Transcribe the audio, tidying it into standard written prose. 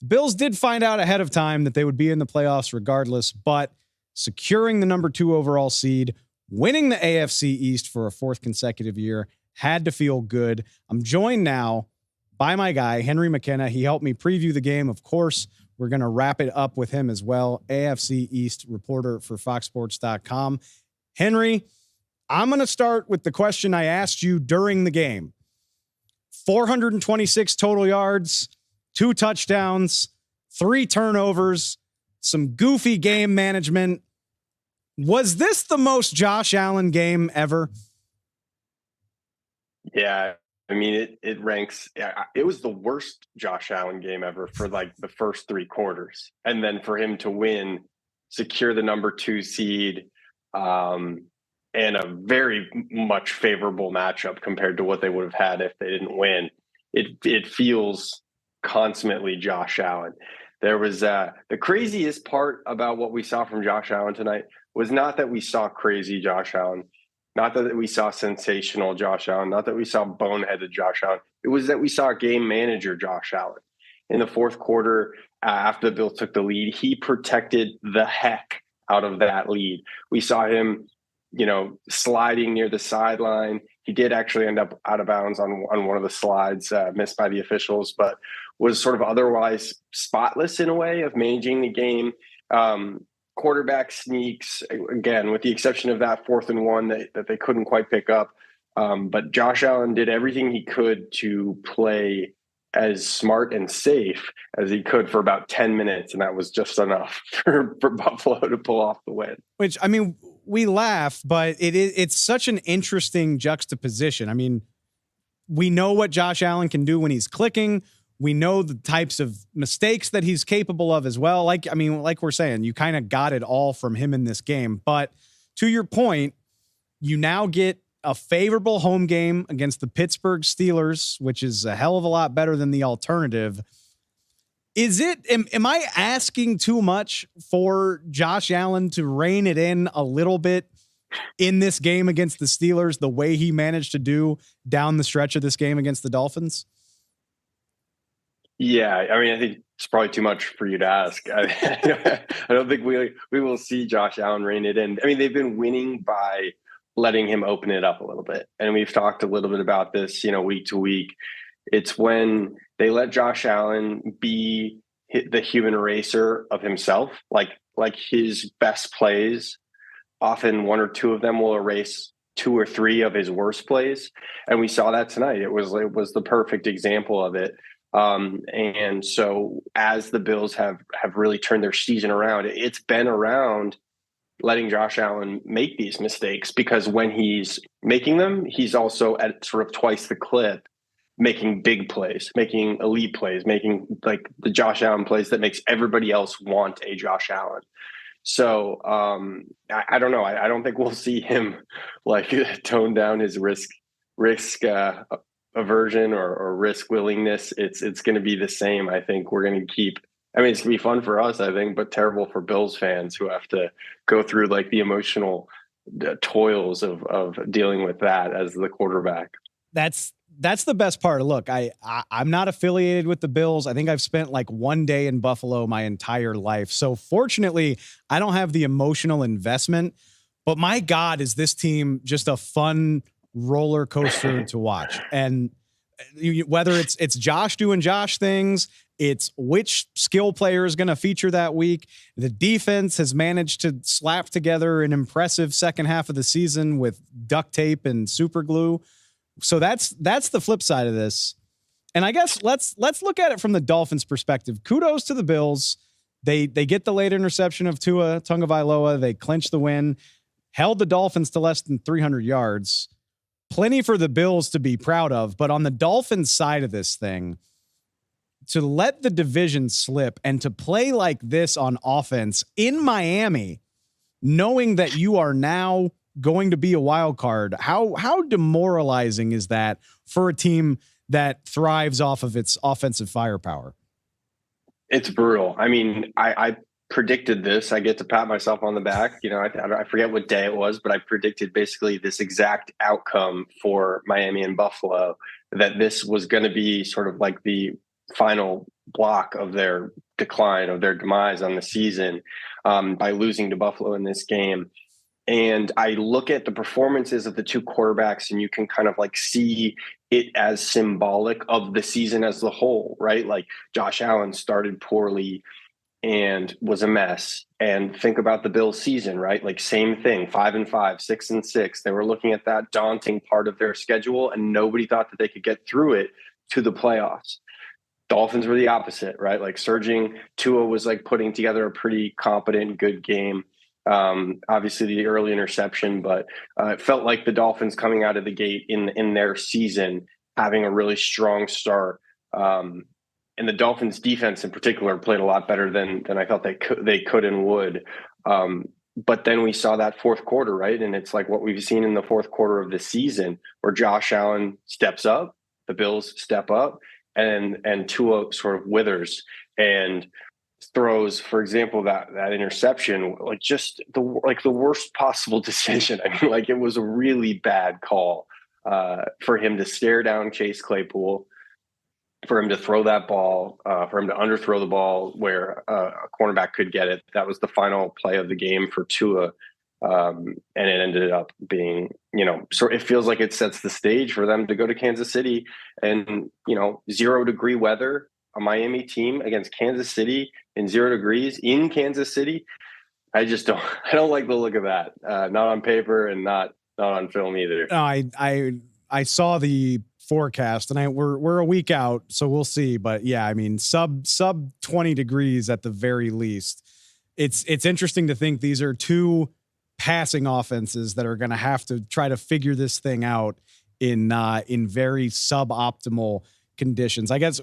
The Bills did find out ahead of time that they would be in the playoffs regardless, but securing the number 2 overall seed, winning the AFC East for a 4th consecutive year had to feel good. I'm joined now by my guy, Henry McKenna. He helped me preview the game. Of course, we're going to wrap it up with him as well. AFC East reporter for foxsports.com. Henry, I'm going to start with the question I asked you during the game. 426 total yards, 2 touchdowns, 3 turnovers, some goofy game management. Was this the most Josh Allen game ever? Yeah. I mean, it ranks. It was the worst Josh Allen game ever for like the first 3 quarters. And then for him to win, secure the number 2 seed, and a very much favorable matchup compared to what they would have had if they didn't win. It feels consummately Josh Allen. There was the craziest part about what we saw from Josh Allen tonight was not that we saw crazy Josh Allen, not that we saw sensational Josh Allen, not that we saw boneheaded Josh Allen. It was that we saw game manager Josh Allen. In the 4th quarter, after the Bills took the lead, he protected the heck out of that lead. We saw him, sliding near the sideline. He did actually end up out of bounds on one of the slides, missed by the officials, but was sort of otherwise spotless in a way of managing the game. Quarterback sneaks, again, with the exception of that 4th and 1 that they couldn't quite pick up. But Josh Allen did everything he could to play as smart and safe as he could for about 10 minutes. And that was just enough for Buffalo to pull off the win. Which, I mean, we laugh, but it's such an interesting juxtaposition. I mean, we know what Josh Allen can do when he's clicking. We know the types of mistakes that he's capable of as well. Like we're saying, you kind of got it all from him in this game. But to your point, you now get a favorable home game against the Pittsburgh Steelers, which is a hell of a lot better than the alternative. Am I asking too much for Josh Allen to rein it in a little bit in this game against the Steelers, the way he managed to do down the stretch of this game against the Dolphins? Yeah, I mean, I think it's probably too much for you to ask. I don't think we will see Josh Allen rein it in. I mean, they've been winning by letting him open it up a little bit. And we've talked a little bit about this, week to week. It's when they let Josh Allen be the human eraser of himself, like his best plays. Often 1 or 2 of them will erase 2 or 3 of his worst plays. And we saw that tonight. It was the perfect example of it. And so as the Bills have really turned their season around, it's been around letting Josh Allen make these mistakes, because when he's making them, he's also at sort of twice the clip, making big plays, making elite plays, making like the Josh Allen plays that makes everybody else want a Josh Allen. So I don't know. I don't think we'll see him like tone down his risk aversion or risk willingness. It's going to be the same. I think we're going to keep. I mean, it's going to be fun for us, I think, but terrible for Bills fans who have to go through like the emotional toils of dealing with that as the quarterback. That's the best part. Look, I'm not affiliated with the Bills. I think I've spent like 1 day in Buffalo my entire life. So fortunately, I don't have the emotional investment. But my God, is this team just a fun roller coaster to watch? And whether it's Josh doing Josh things, it's which skill player is going to feature that week. The defense has managed to slap together an impressive second half of the season with duct tape and super glue. So that's the flip side of this. And I guess let's look at it from the Dolphins' perspective. Kudos to the Bills. They get the late interception of Tua Tagovailoa. They clinch the win, held the Dolphins to less than 300 yards. Plenty for the Bills to be proud of. But on the Dolphins side of this thing, to let the division slip and to play like this on offense in Miami, knowing that you are now going to be a wild card, how demoralizing is that for a team that thrives off of its offensive firepower? It's brutal. I mean, I predicted this. I get to pat myself on the back. I forget what day it was, but I predicted basically this exact outcome for Miami and Buffalo, that this was going to be sort of like the final block of their decline, of their demise on the season, by losing to Buffalo in this game. And I look at the performances of the two quarterbacks, and you can kind of like see it as symbolic of the season as a whole, right? Like Josh Allen started poorly and was a mess. And think about the Bills season, right? Like same thing, 5-5, 6-6. They were looking at that daunting part of their schedule, and nobody thought that they could get through it to the playoffs. Dolphins were the opposite, right? Like surging. Tua was like putting together a pretty competent, good game. Obviously the early interception, but it felt like the Dolphins coming out of the gate in their season, having a really strong start. And the Dolphins defense in particular played a lot better than I thought they could and would. But then we saw that fourth quarter, right? And it's like what we've seen in the fourth quarter of the season, where Josh Allen steps up, the Bills step up, and Tua sort of withers and throws, for example, that interception, like just the worst possible decision. I mean, like it was a really bad call for him to stare down Chase Claypool, for him to throw that ball, for him to underthrow the ball where a cornerback could get it. That was the final play of the game for Tua. And it ended up being, so it feels like it sets the stage for them to go to Kansas City and, 0 degree weather, a Miami team against Kansas City in 0 degrees in Kansas City. I don't like the look of that. Not on paper and not on film either. No, I saw the forecast, and we're a week out, so we'll see. But yeah, I mean, sub 20 degrees at the very least. It's interesting to think these are two passing offenses that are going to have to try to figure this thing out in very suboptimal conditions. I guess